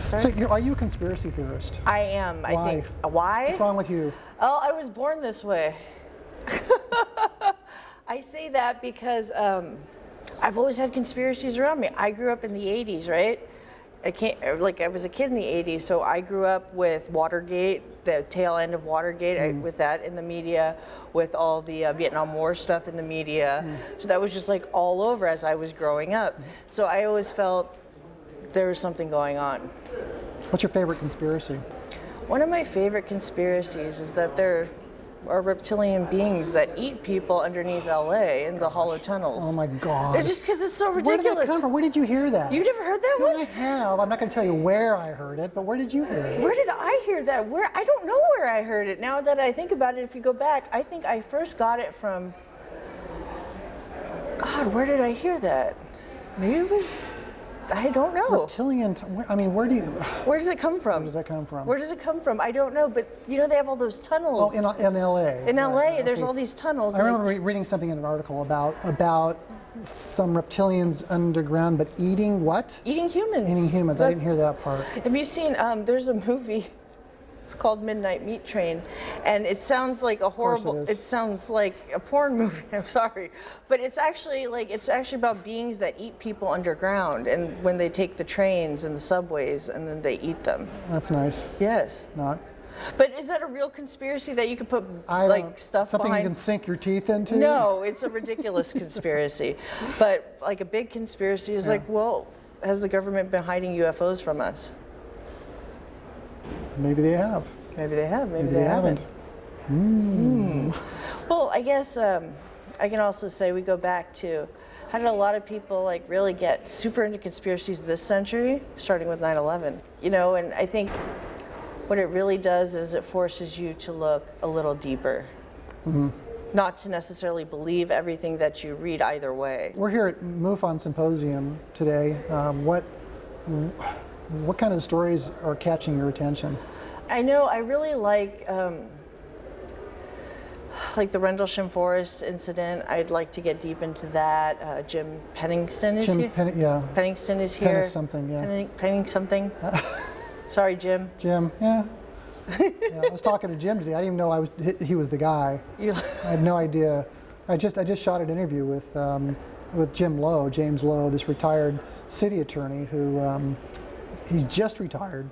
start? So, are you a conspiracy theorist? I am. Why? I think. Why? What's wrong with you? Oh, I was born this way. I say that because I've always had conspiracies around me. I grew up in the 80s, right? I was a kid in the 80s, so I grew up with Watergate, the tail end of Watergate, with that in the media, with all the Vietnam War stuff in the media. So that was just like all over as I was growing up. So I always felt there was something going on. What's your favorite conspiracy? One of my favorite conspiracies is that there are reptilian beings that eat people underneath LA in the hollow tunnels. Oh my God. It's just because it's so ridiculous. Where did that come from? Where did you hear that? You've never heard that No, one? I have. I'm not going to tell you where I heard it, but where did you hear it? Where did I hear that? I don't know where I heard it. Now that I think about it, if you go back, I think I first got it from, God, where did I hear that? Maybe it was, I don't know. Reptilian, I mean, where does it come from? Where does that come from? Where does it come from? I don't know, but you know they have all those tunnels. Oh, in LA. In LA, right, there's okay. all these tunnels. I remember reading something in an article about some reptilians underground, but eating what? Eating humans. Eating humans. I didn't hear that part. Have you seen, there's a movie, it's called Midnight Meat Train, and it sounds like a horrible, it sounds like a porn movie, I'm sorry, but it's actually about beings that eat people underground, and when they take the trains and the subways, and then they eat them. That's nice. Yes. Not. But is that a real conspiracy that you could put stuff something behind? you can sink your teeth into? No, it's a ridiculous conspiracy. But like a big conspiracy is like, well, has the government been hiding UFOs from us? Maybe they have. Maybe they have. Maybe they haven't. Well, I guess I can also say we go back to how did a lot of people like really get super into conspiracies this century, starting with 9/11. You know, and I think what it really does is it forces you to look a little deeper. Not to necessarily believe everything that you read either way. We're here at MUFON Symposium today. What kind of stories are catching your attention? I know I really like the Rendlesham Forest incident. I'd like to get deep into that. Jim Penningston is here. Penningston is here. Penning something, yeah. Penning something. Sorry, Jim. Jim, yeah. I was talking to Jim today. I didn't even know he was the guy. I had no idea. I just shot an interview with James Lowe, this retired city attorney who he's just retired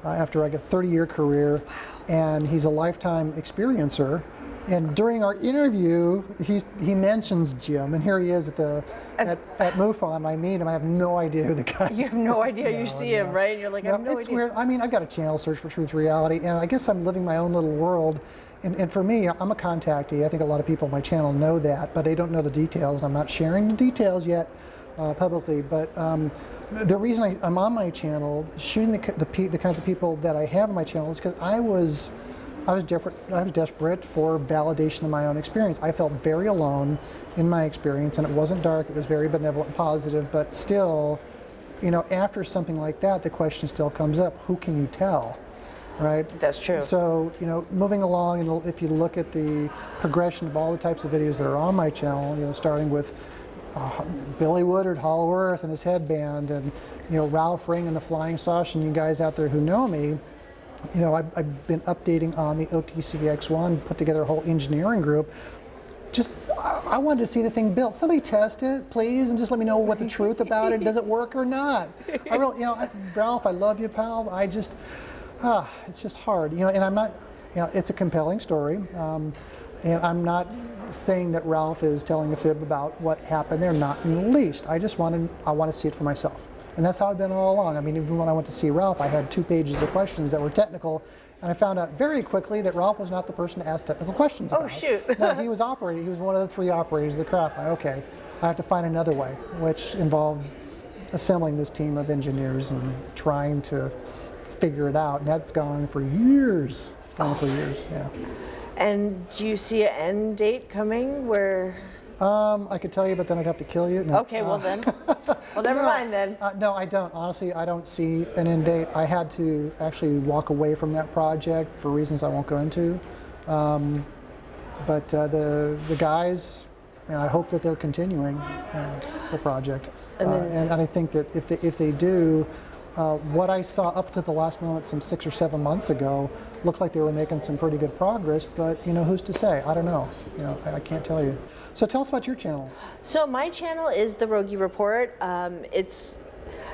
after like a 30-year career, and he's a lifetime experiencer. And during our interview, he mentions Jim, and here he is at MUFON. I meet him. I have no idea who the guy is. You have no idea. You see him, right? And you're like, I have no idea. It's weird. I mean, I've got a channel, Search for Truth Reality, and I guess I'm living my own little world. And for me, I'm a contactee. I think a lot of people on my channel know that, but they don't know the details. And I'm not sharing the details yet publicly. But the reason I'm on my channel, shooting the kinds of people that I have on my channel, is because I was desperate for validation of my own experience. I felt very alone in my experience, and it wasn't dark. It was very benevolent and positive. But still, you know, after something like that, the question still comes up: who can you tell? Right? That's true. So, you know, moving along, and if you look at the progression of all the types of videos that are on my channel, you know, starting with Billy Woodard, Hollow Earth, and his headband, and you know, Ralph Ring and the Flying Saucer, and you guys out there who know me, you know, I've been updating on the OTCX-1, put together a whole engineering group. Just, I wanted to see the thing built. Somebody test it, please, and just let me know what the truth about it. Does it work or not? I really, you know, Ralph, I love you, pal. I just, it's just hard, you know. And I'm not, you know, it's a compelling story, and I'm not saying that Ralph is telling a fib about what happened there. Not in the least. I want to see it for myself. And that's how I've been all along. I mean, even when I went to see Ralph, I had 2 pages of questions that were technical, and I found out very quickly that Ralph was not the person to ask technical questions about. Oh, shoot. No, he was operating. He was one of the 3 operators of the craft. Okay, I have to find another way, which involved assembling this team of engineers and trying to figure it out. And that's gone on for years. It's gone on for years, yeah. And do you see an end date coming where? I could tell you, but then I'd have to kill you. No. Okay, well then. Well, never mind then. No, I don't. Honestly, I don't see an end date. I had to actually walk away from that project for reasons I won't go into. But the guys, you know, I hope that they're continuing the project. And I think that if they do, what I saw up to the last moment, some 6 or 7 months ago, looked like they were making some pretty good progress. But who's to say? I don't know. I can't tell you. So tell us about your channel. So my channel is the Rogge Report.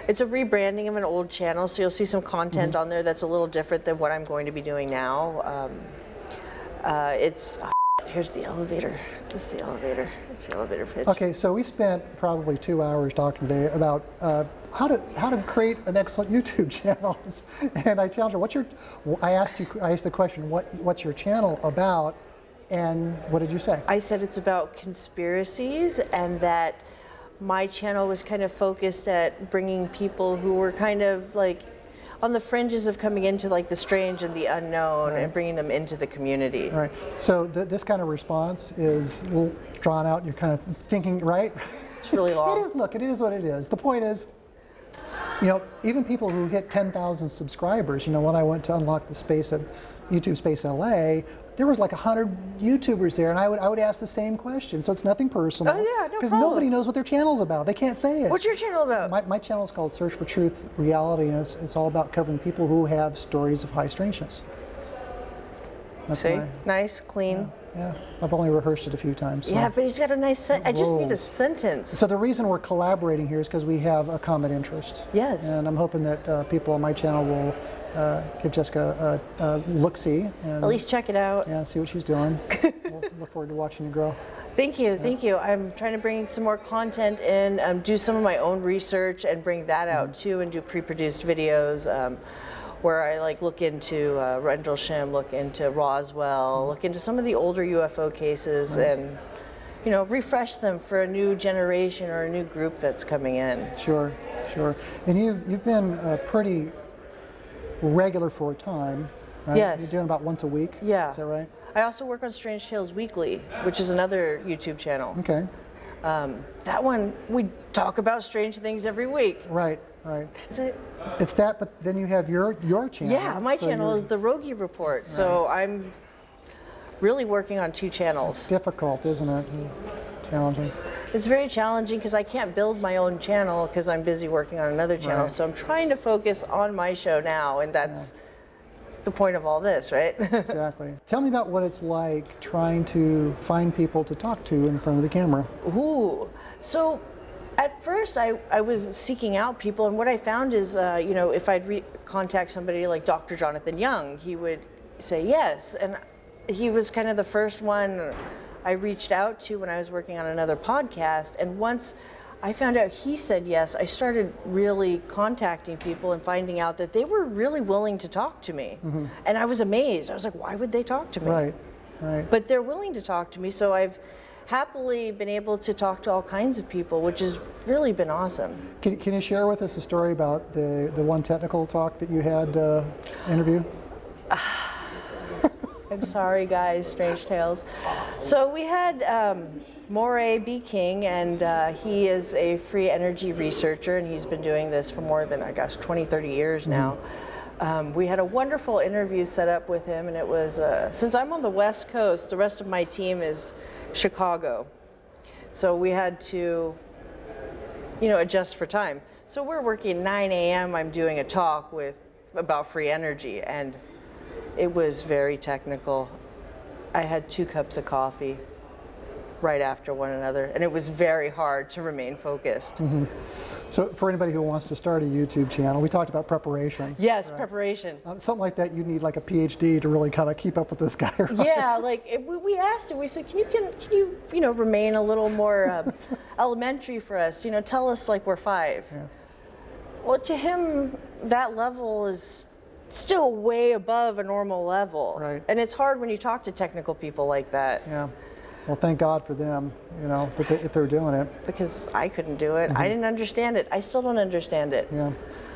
It's a rebranding of an old channel, so you'll see some content on there that's a little different than what I'm going to be doing now. Here's the elevator. This is the elevator. It's the elevator pitch. Okay, so we spent probably 2 hours talking today about how to create an excellent YouTube channel. And I challenged her, I asked the question, what's your channel about? And what did you say? I said it's about conspiracies, and that my channel was kind of focused at bringing people who were kind of like on the fringes of coming into like the strange and the unknown, and bringing them into the community. Right. So this kind of response is a little drawn out. You're kind of thinking, right? It's really long. It is. Look, it is what it is. The point is, even people who hit 10,000 subscribers. When I went to unlock the space at YouTube Space LA, there was like 100 YouTubers there, and I would ask the same question. So it's nothing personal. Oh yeah, no because problem. nobody knows what their channel's about. They can't say it. What's your channel about? My channel is called Search for Truth Reality, and it's all about covering people who have stories of high strangeness. That's See? why. Nice, clean. Yeah, I've only rehearsed it a few times. So. Yeah, but he's got a nice sentence. I just need a Rules. sentence. So the reason we're collaborating here is because we have a common interest. Yes. And I'm hoping that people on my channel will give Jessica a look-see. At least check it out. Yeah, see what she's doing. We'll look forward to watching you grow. Thank you, thank you. I'm trying to bring some more content in, do some of my own research and bring that out too, and do pre-produced videos where I look into Rendlesham, look into Roswell, look into some of the older UFO cases, and refresh them for a new generation or a new group that's coming in. Sure, sure. And you've been pretty regular for a time, right? Yes. You're doing about once a week? Yeah. Is that right? I also work on Strange Tales Weekly, which is another YouTube channel. Okay. That one, we talk about strange things every week. Right, right. That's it. It's that, but then you have your channel. Yeah, my so channel is the Rogge Report, so I'm really working on two It's channels. difficult, isn't it? Challenging. It's very challenging because I can't build my own channel because I'm busy working on another channel. Right. So I'm trying to focus on my show now, and that's the point of all this, right? Exactly. Tell me about what it's like trying to find people to talk to in front of the camera. Ooh, so at first I was seeking out people, and what I found is, if I'd contact somebody like Dr. Jonathan Young, he would say yes, and he was kind of the first one I reached out to when I was working on another podcast, and once I found out he said yes, I started really contacting people and finding out that they were really willing to talk to me. And I was amazed. I was like, why would they talk to me? Right, right. But they're willing to talk to me, so I've happily been able to talk to all kinds of people, which has really been awesome. Can you share with us a story about the one technical talk that you had interview? I'm sorry, guys, Strange Tales. So we had Moray B. King, and he is a free energy researcher, and he's been doing this for more than, 20, 30 years now. We had a wonderful interview set up with him, and it was, since I'm on the West Coast, the rest of my team is Chicago. So we had to, adjust for time. So we're working 9 a.m., I'm doing a talk about free energy, and it was very technical. I had 2 cups of coffee right after one another, and it was very hard to remain focused. So for anybody who wants to start a YouTube channel, we talked about preparation. Yes, preparation. Something like that, you need like a PhD to really kind of keep up with this guy, right? Yeah, we asked him, we said, can you remain a little more elementary for us? Tell us like we're 5. Yeah. Well, to him, that level is still way above a normal level. Right. And it's hard when you talk to technical people like that. Yeah. Well, thank God for them, if they're doing it. Because I couldn't do it. I didn't understand it. I still don't understand it. Yeah.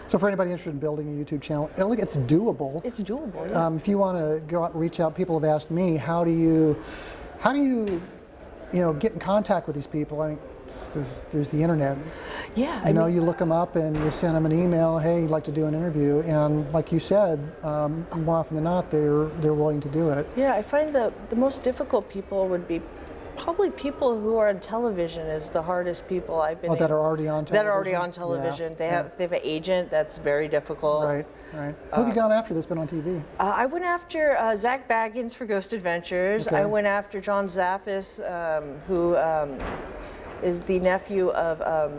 So for anybody interested in building a YouTube channel, it's doable. It's doable. Yeah. If you want to go out and reach out, people have asked me, how do you get in contact with these people? I mean, there's the internet. Yeah. You look them up and you send them an email, hey, you'd like to do an interview, and like you said, more often than not, they're willing to do it. Yeah, I find the most difficult people would be probably people who are on television is the hardest people I've been. That are already on television. That are already on television. Yeah, They have an agent. That's very difficult. Right. Who have you gone after that's been on TV? I went after Zach Baggins for Ghost Adventures. Okay. I went after John Zaffis, who is the nephew of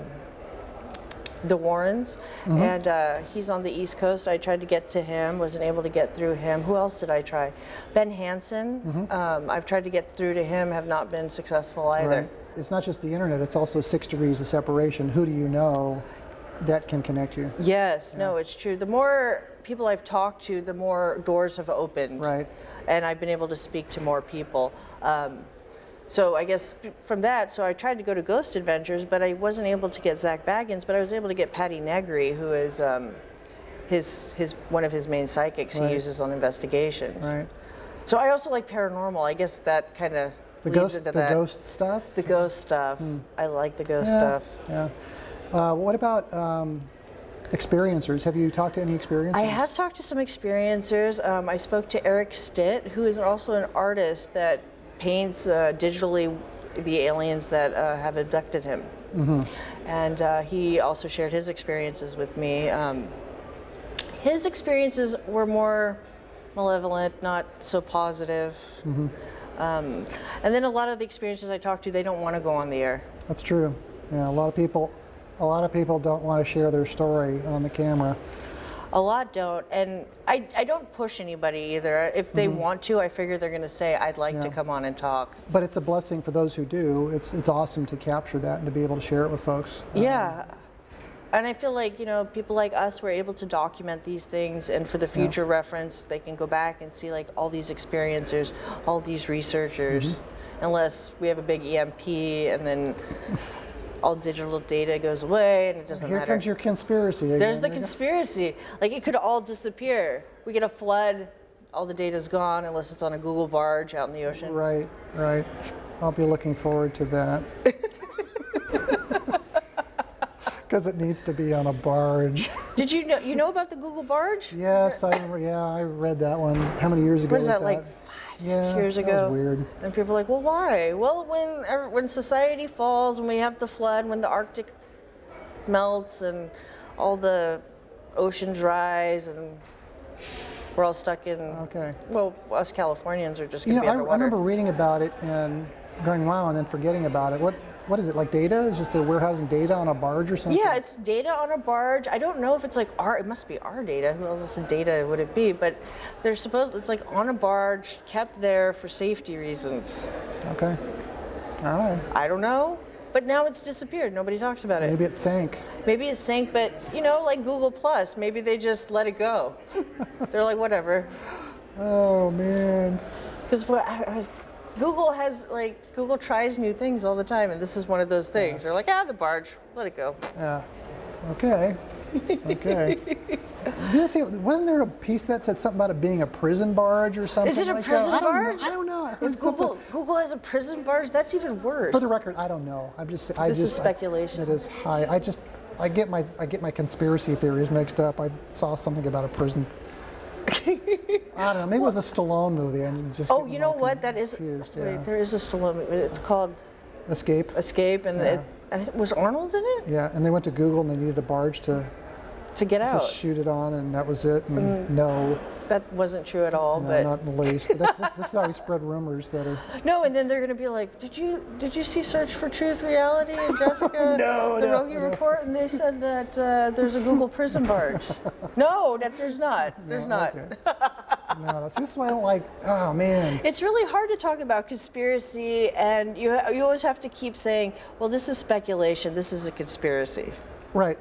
the Warrens, and he's on the East Coast. I tried to get to him, wasn't able to get through him. Who else did I try? Ben Hansen. I've tried to get through to him, have not been successful either. Right. It's not just the internet, it's also 6 degrees of separation. Who do you know that can connect you? Yes, no, it's true. The more people I've talked to, the more doors have opened. Right. And I've been able to speak to more people. So I guess from that, so I tried to go to Ghost Adventures, but I wasn't able to get Zach Baggins, but I was able to get Patty Negri, who is his one of his main psychics he uses on investigations. Right. So I also like paranormal. I guess that kind of leads into that. The ghost stuff? The ghost stuff. I like the ghost Yeah, stuff. yeah. What about experiencers? Have you talked to any experiencers? I have talked to some experiencers. I spoke to Eric Stitt, who is also an artist that paints digitally the aliens that have abducted him. And he also shared his experiences with me. His experiences were more malevolent, not so positive. And then a lot of the experiences I talked to, they don't want to go on the air. That's true. Yeah, a lot of people don't want to share their story on the camera. A lot don't, and I don't push anybody either. If they want to, I figure they're going to say, I'd like to come on and talk. But it's a blessing for those who do. It's awesome to capture that and to be able to share it with folks. Yeah. And I feel like, people like us were able to document these things, and for the future reference, they can go back and see like all these experiencers, all these researchers, unless we have a big EMP and then all digital data goes away and it doesn't matter. Here comes your conspiracy again. There's the conspiracy. Like it could all disappear. We get a flood, all the data's gone unless it's on a Google barge out in the ocean. Right. I'll be looking forward to that. Because it needs to be on a barge. Did you know about the Google barge? Yes, I read that one. How many years ago was that? Like 5-6 years ago? That was weird. And people are like, well, why? Well, when society falls, when we have the flood, when the Arctic melts and all the oceans rise and we're all stuck in, well, us Californians are just going to be underwater. I remember reading about it and going, wow, and then forgetting about it. What is it, like data? It's just they're warehousing data on a barge or something? Yeah, it's data on a barge. I don't know if it's like it must be our data. Who else's data would it be? But it's like on a barge, kept there for safety reasons. Okay. All right. I don't know. But now it's disappeared. Nobody talks about it. Maybe it sank. Maybe it sank, but like Google Plus, maybe they just let it go. They're like, whatever. Oh, man. Because Google tries new things all the time, and this is one of those things. They're like, the barge, let it go. Yeah. Okay. Wasn't there a piece that said something about it being a prison barge or something? Is it a like prison that? barge? I don't know. I heard If Google has a prison barge, that's even worse. For the record, I don't know. This is speculation. It is high. I get my conspiracy theories mixed up. I saw something about a prison. I don't know. Maybe it was a Stallone movie. I'm just you know what? That is. Confused, wait, there is a Stallone movie. It's called Escape. And it was Arnold in it. Yeah, and they went to Google and they needed a barge to get out, to shoot it on, and that was it. And no, that wasn't true at all. No, but not in the least. But this is how we spread rumors that are. No, and then they're going to be like, did you see Search for Truth Reality and Jessica the Rogge report? And they said that there's a Google prison barge. No, there's not. There's not. Okay. No, see, this is why I don't like. Oh man. It's really hard to talk about conspiracy, and you always have to keep saying, well, this is speculation. This is a conspiracy. Right.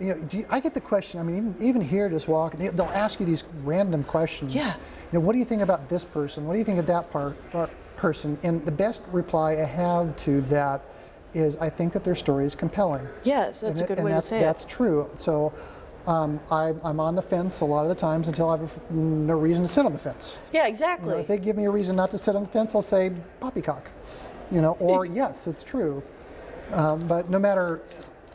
I get the question. I mean, even here, just walking, they'll ask you these random questions. Yeah. What do you think about this person? What do you think of that person? And the best reply I have to that is, I think that their story is compelling. Yes, that's a good way to say it. That's true. So I'm on the fence a lot of the times until I have no reason to sit on the fence. Yeah, exactly. If they give me a reason not to sit on the fence, I'll say poppycock. Or yes, it's true. But no matter.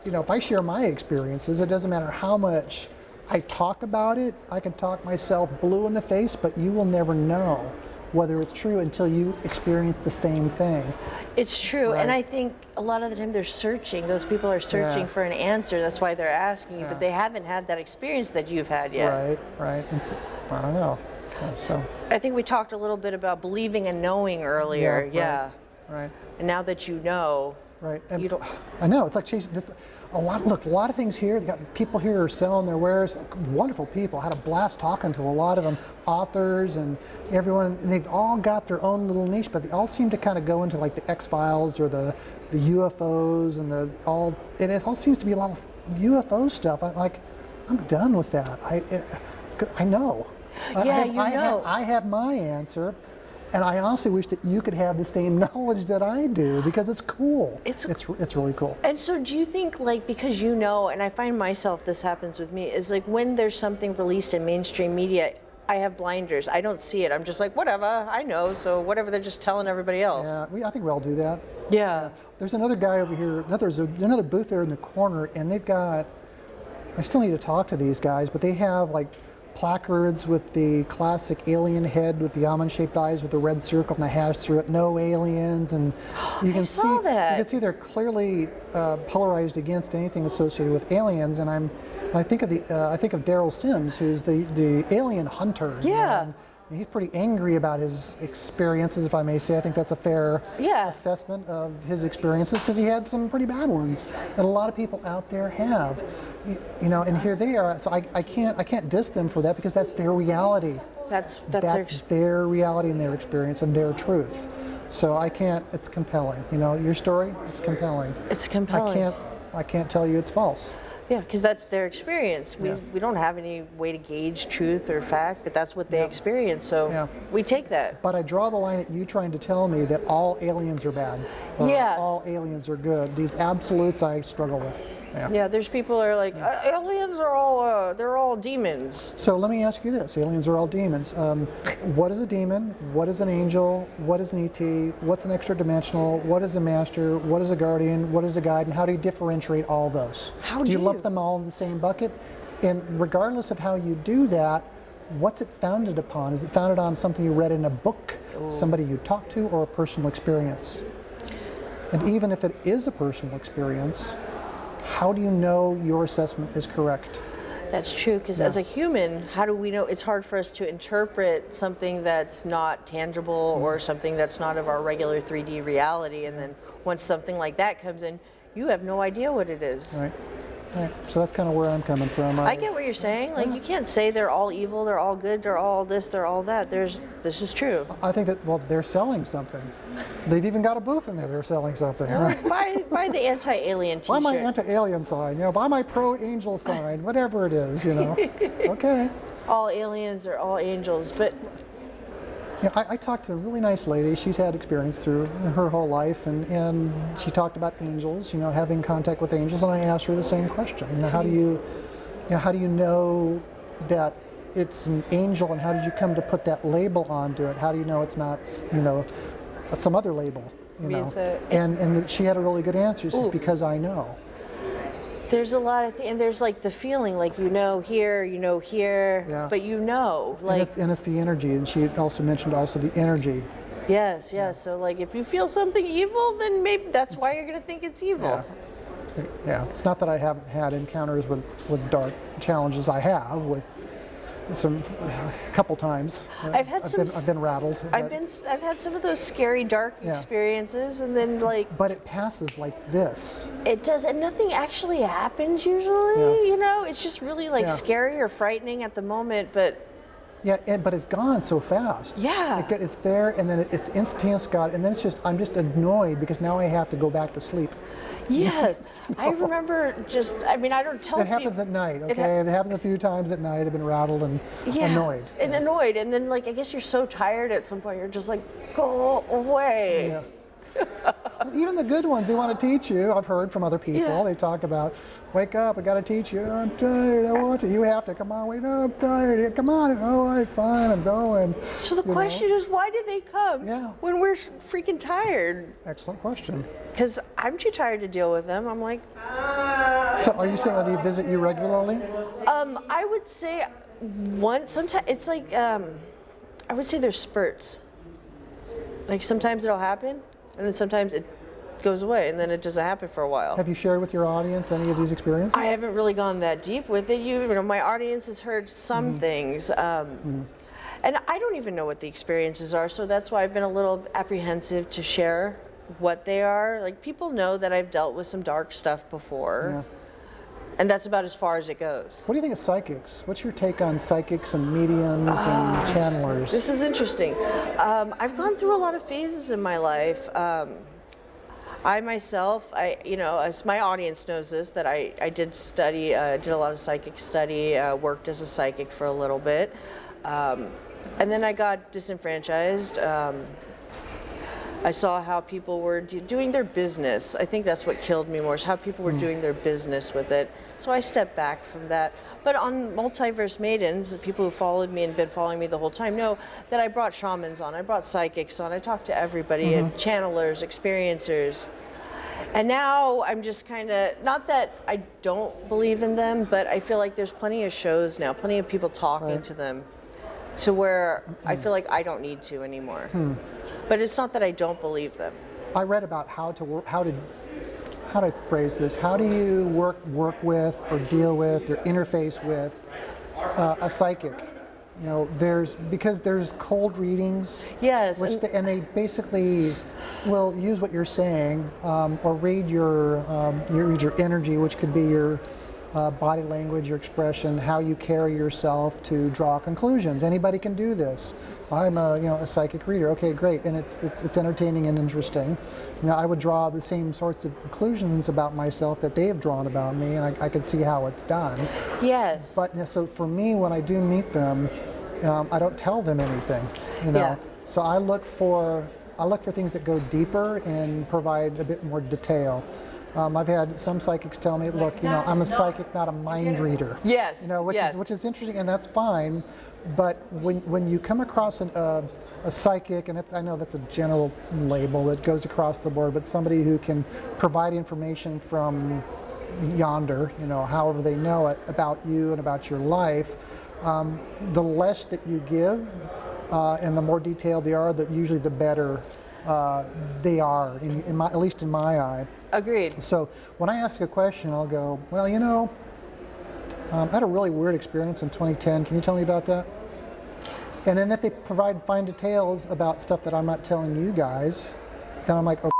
If I share my experiences, it doesn't matter how much I talk about it. I can talk myself blue in the face, but you will never know whether it's true until you experience the same thing. It's true, Right. and I think a lot of the time they're searching. Those people are searching Yeah. for an answer. That's why they're asking you, Yeah. but they haven't had that experience that you've had yet. Right, right. And I don't know. So, I think we talked a little bit about believing and knowing earlier. Yeah, right. And now that you know, Right. And you don't. I know, it's like chasing just a lot of things here. They got people here are selling their wares, wonderful people. I had a blast talking to a lot of them, authors and everyone, and they've all got their own little niche, but they all seem to kind of go into like the X-Files or the UFOs and it all seems to be a lot of UFO stuff. I'm done with that. I know. Yeah, I have my answer. And I honestly wish that you could have the same knowledge that I do, because it's cool. It's really cool. And so do you think, like, because you know, and I find myself, this happens with me, is like when there's something released in mainstream media, I have blinders. I don't see it. I'm just like, whatever, I know, so whatever, they're just telling everybody else. Yeah, I think we all do that. Yeah. There's another guy over here, there's another booth there in the corner, and they've got, I still need to talk to these guys, but they have like placards with the classic alien head with the almond-shaped eyes with the red circle and the hash through it. No aliens, and you can saw that. You can see they're clearly polarized against anything associated with aliens. And I think of Daryl Sims, who's the alien hunter. Yeah. And he's pretty angry about his experiences, if I may say. I think that's a fair assessment of his experiences, because he had some pretty bad ones that a lot of people out there have. And here they are. So I can't diss them for that, because that's their reality. That's their reality and their experience and their truth. So I can't. It's compelling. Your story. It's compelling. It's compelling. I can't tell you it's false. Yeah, because that's their experience. We don't have any way to gauge truth or fact, but that's what they experience, so we take that. But I draw the line at you trying to tell me that all aliens are bad. Yes. All aliens are good. These absolutes I struggle with. Yeah, there's people who are like, aliens are all, they're all demons. So let me ask you this, aliens are all demons. What is a demon? What is an angel? What is an ET? What's an extra dimensional? What is a master? What is a guardian? What is a guide? And how do you differentiate all those? How do you lump them all in the same bucket? And regardless of how you do that, what's it founded upon? Is it founded on something you read in a book, somebody you talked to, or a personal experience? And even if it is a personal experience, how do you know your assessment is correct? That's true, because as a human, how do we know? It's hard for us to interpret something that's not tangible or something that's not of our regular 3D reality. And then once something like that comes in, you have no idea what it is. Right. Right. So that's kind of where I'm coming from. I get what you're saying. Like, you can't say they're all evil, they're all good, they're all this, they're all that. This is true. I think that, they're selling something. They've even got a booth in there. They're selling something. Right? Buy the anti-alien t-shirt. Buy my anti-alien sign. Buy my pro-angel sign. Whatever it is. Okay. All aliens are all angels, but. Yeah, I talked to a really nice lady. She's had experience through her whole life, and she talked about angels. Having contact with angels, and I asked her the same question. How do you know that it's an angel, and how did you come to put that label onto it? How do you know it's not, some other label? And she had a really good answer. She says, because I know. There's a lot of things, and there's like the feeling, like here, here, but like. And it's the energy, and she also mentioned the energy. Yes. So like, if you feel something evil, then maybe that's why you're going to think it's evil. Yeah. It's not that I haven't had encounters with dark challenges. I have with a couple times. I've been rattled. I've had some of those scary dark experiences, and then like. But it passes like this. It does, and nothing actually happens usually. It's just really like scary or frightening at the moment, but. Yeah, but it's gone so fast. Yeah. It's there, and then it's instantaneous gone, and then I'm just annoyed because now I have to go back to sleep. Yes. I remember I don't tell people. It happens at night, okay? It happens a few times at night. I've been rattled and annoyed. And then like, I guess you're so tired at some point, you're just like, go away. Yeah. Even the good ones, they want to teach you. I've heard from other people. Yeah. They talk about, wake up, I got to teach you. I'm tired, I want to. You have to, come on, wake up, I'm tired. Come on, all right, fine, I'm going. So the question is, why do they come when we're freaking tired? Excellent question. Because I'm too tired to deal with them. I'm like. So are you saying they visit you regularly? I would say once, sometimes, it's like, I would say there's spurts. Like sometimes it'll happen, and then sometimes it goes away, and then it doesn't happen for a while. Have you shared with your audience any of these experiences? I haven't really gone that deep with it. You know, my audience has heard some things, and I don't even know what the experiences are, so that's why I've been a little apprehensive to share what they are. Like, people know that I've dealt with some dark stuff before, and that's about as far as it goes. What do you think of psychics? What's your take on psychics and mediums and channelers? This is interesting. I've gone through a lot of phases in my life. I myself, you know, as my audience knows this, that I did study, did a lot of psychic study, worked as a psychic for a little bit. And then I got disenfranchised. I saw how people were doing their business. I think that's what killed me more, is how people were doing their business with it. So I stepped back from that. But on Multiverse Maidens, the people who followed me and been following me the whole time know that I brought shamans on, I brought psychics on, I talked to everybody, and channelers, experiencers. And now I'm just kind of, not that I don't believe in them, but I feel like there's plenty of shows now, plenty of people talking to them, to where I feel like I don't need to anymore. But it's not that I don't believe them. I read about how to phrase this. How do you work with, or deal with, or interface with a psychic? You know, because there's cold readings. Yes. And they basically will use what you're saying, or read your energy, which could be your body language, your expression, how you carry yourself to draw conclusions. Anybody can do this. I'm a psychic reader. Okay, great, and it's entertaining and interesting. You know, I would draw the same sorts of conclusions about myself that they have drawn about me, and I could see how it's done. Yes. But so for me, when I do meet them, I don't tell them anything. You know, Yeah. so I look for things that go deeper and provide a bit more detail. I've had some psychics tell me, look, you know, I'm a psychic, not a mind reader. Yes. You know, which is interesting, and that's fine. But when you come across a psychic, and I know that's a general label that goes across the board, but somebody who can provide information from yonder, you know, however they know it, about you and about your life, the less that you give, and the more detailed they are, usually the better they are, at least in my eye. Agreed. So when I ask a question, I'll go, well, you know, I had a really weird experience in 2010. Can you tell me about that? And then if they provide fine details about stuff that I'm not telling you guys, then I'm like, oh,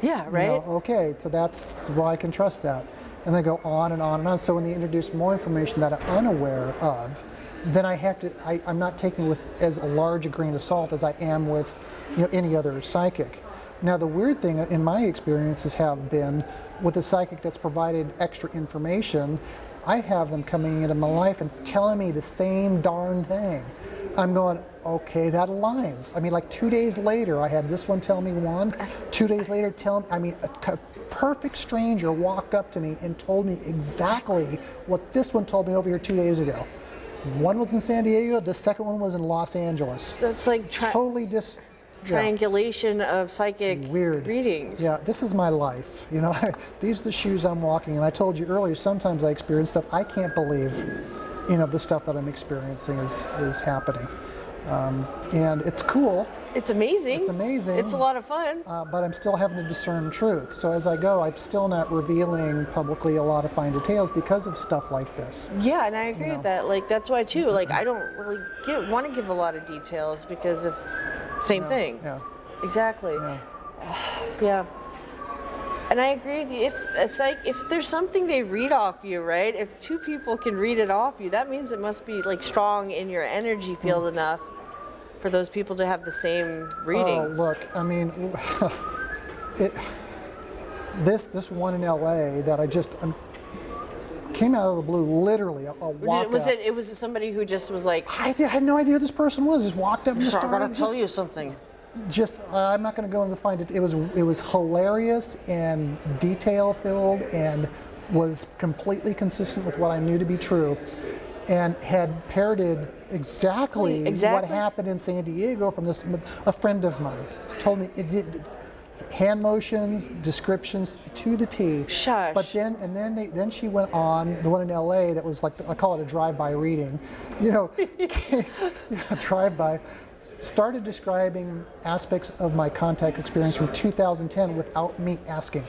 Yeah, right? you know, okay, so that's why I can trust that. And they go on and on and on. So when they introduce more information that I'm unaware of, then I'm not taking it with as a large a grain of salt as I am with, you know, any other psychic. Now, the weird thing in my experiences have been with a psychic that's provided extra information, I have them coming into my life and telling me the same darn thing. I'm going, okay, that aligns. I mean, like 2 days later, I had this one tell me one. 2 days later, a perfect stranger walked up to me and told me exactly what this one told me over here 2 days ago. One was in San Diego, the second one was in Los Angeles. That's like Totally triangulation of psychic weird readings. Yeah, this is my life. You know, these are the shoes I'm walking in. I told you earlier, sometimes I experience stuff I can't believe, you know, the stuff that I'm experiencing is happening. And it's cool. It's amazing. It's amazing. It's a lot of fun. But I'm still having to discern truth. So as I go, I'm still not revealing publicly a lot of fine details because of stuff like this. Yeah, and I agree with that. Like, that's why too. Like, I don't really want to give a lot of details because of same thing. Yeah. Exactly. Yeah. Yeah. And I agree with you. If there's something they read off you, right? If two people can read it off you, that means it must be like strong in your energy field enough for those people to have the same reading. Oh, look, I mean, this one in LA that I just came out of the blue, literally. It was somebody who just was like, I had no idea who this person was. Just walked up and just I started. gotta tell you something. I'm not going to go into the find it. It was hilarious and detail filled and was completely consistent with what I knew to be true, and had parroted exactly what happened in San Diego from a friend of mine. Told me it did. Hand motions, descriptions to the T. Shush. But then she went on, the one in LA that was like, I call it a drive-by reading, you know, drive-by. started describing aspects of my contact experience from 2010 without me asking.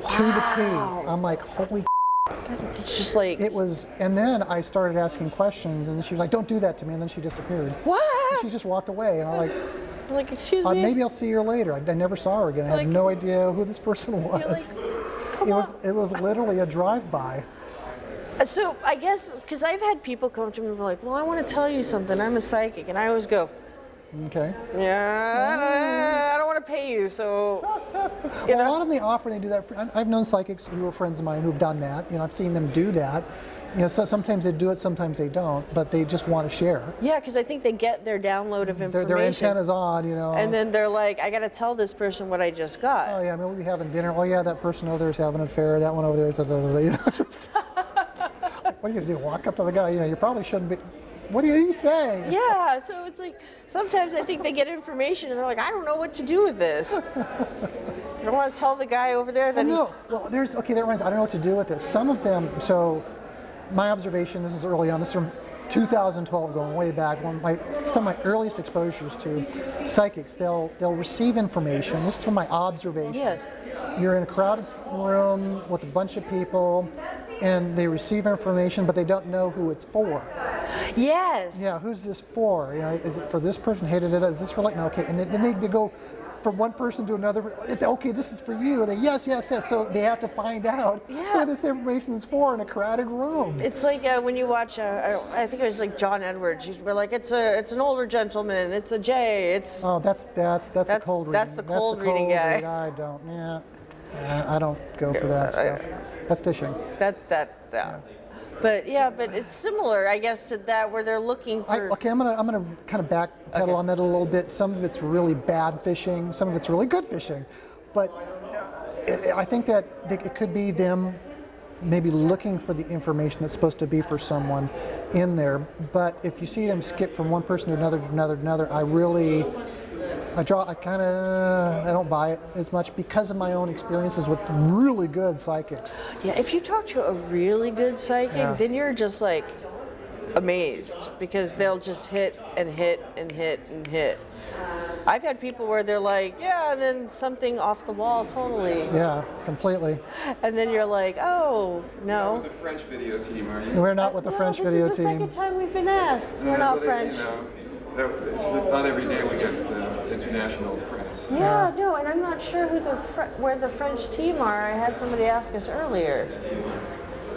Wow. To the T. I'm like, holy. It's just like it was, and then I started asking questions, and she was like, "Don't do that to me," and then she disappeared. What? And she just walked away, and I'm like, excuse me. Maybe I'll see her later. I never saw her again. I had no idea who this person was. It was literally a drive-by. So I guess because I've had people come to me and be like, "Well, I want to tell you something. I'm a psychic," and I always go, "Okay. Yeah, I don't want to pay you." So a lot of them offer, they do that. I've known psychics who are friends of mine who've done that. I've seen them do that. So sometimes they do it, sometimes they don't, but they just want to share. Yeah, because I think they get their download of information. Their antenna's on, And then they're like, I got to tell this person what I just got. Oh yeah, we'll be having dinner. Oh yeah, that person over there is having an affair. That one over there is, just. What are you gonna do? Walk up to the guy? You probably shouldn't be. What do you say? Yeah, so it's like sometimes I think they get information and they're like, I don't know what to do with this. I don't want to tell the guy over there that no. Well, that reminds me, I don't know what to do with this. Some of them, so my observation, this is early on, this is from 2012, going way back, some of my earliest exposures to psychics, they'll receive information. This is from my observations. Yes. You're in a crowded room with a bunch of people, and they receive information, but they don't know who it's for. Yes. Yeah, who's this for? Is it for this person? Hey, is this for like, no, okay. And then they go from one person to another. Okay, this is for you. They, yes. So they have to find out who this information is for in a crowded room. It's like when you watch, I think it was like John Edwards. We're like, it's an older gentleman. It's a J. It's that's the cold reading. That's the cold reading guy. I don't. I don't go for that stuff. That's fishing. Yeah. But it's similar, I guess, to that where they're looking for. I'm gonna kind of backpedal on that a little bit. Some of it's really bad fishing. Some of it's really good fishing. But I think that it could be them maybe looking for the information that's supposed to be for someone in there. But if you see them skip from one person to another, I don't buy it as much because of my own experiences with really good psychics. Yeah, if you talk to a really good psychic, then you're just like amazed because they'll just hit and hit and hit and hit. I've had people where they're like, yeah, and then something off the wall totally. Yeah, completely. And then you're like, oh, no. With the French video team, are you? We're not with the French video team. This is the second time we've been asked. We're not French. It's not every day we get international press. Yeah, no, and I'm not sure where the French team are. I had somebody ask us earlier.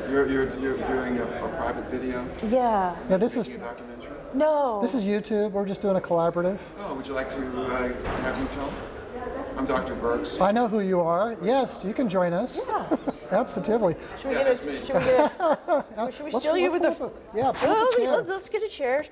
You're doing a private video? Yeah. Yeah, this is. A documentary? No. This is YouTube. We're just doing a collaborative. Oh, would you like to have me tell? I'm Dr. Burks. I know who you are. Yes, you can join us. Yeah. Absolutely. Should we steal you with a? Yeah. Let's get a chair.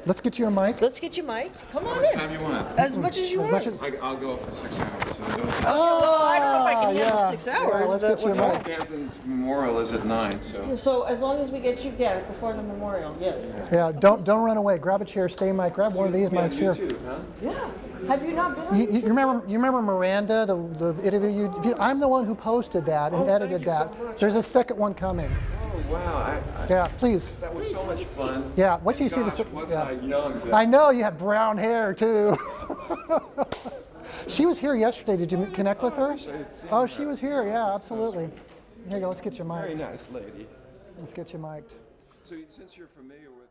Let's get you a mic. Let's get you mic'd. Come on How much in. time you want? As much as you want. I'll go for 6 hours. So I don't know if I can handle 6 hours. Yeah, let's get you a mic. Stanton's memorial is at 9, so. So as long as we get you before the memorial, yes. Yeah, don't run away. Grab a chair, stay mic. Grab one of these mics here. YouTube, huh? Yeah. Have you not been on You remember Miranda, the interview? I'm the one who posted that and edited that. So much. There's a second one coming. Oh, wow. Yeah, please. That was so much fun. Yeah, what do you see? Wasn't I young? I know you had brown hair too. She was here yesterday. Did you connect with her? Oh, she was here. Yeah, absolutely. Here you go. Let's get you mic'd. Very nice lady. Let's get you mic'd. So since you're familiar with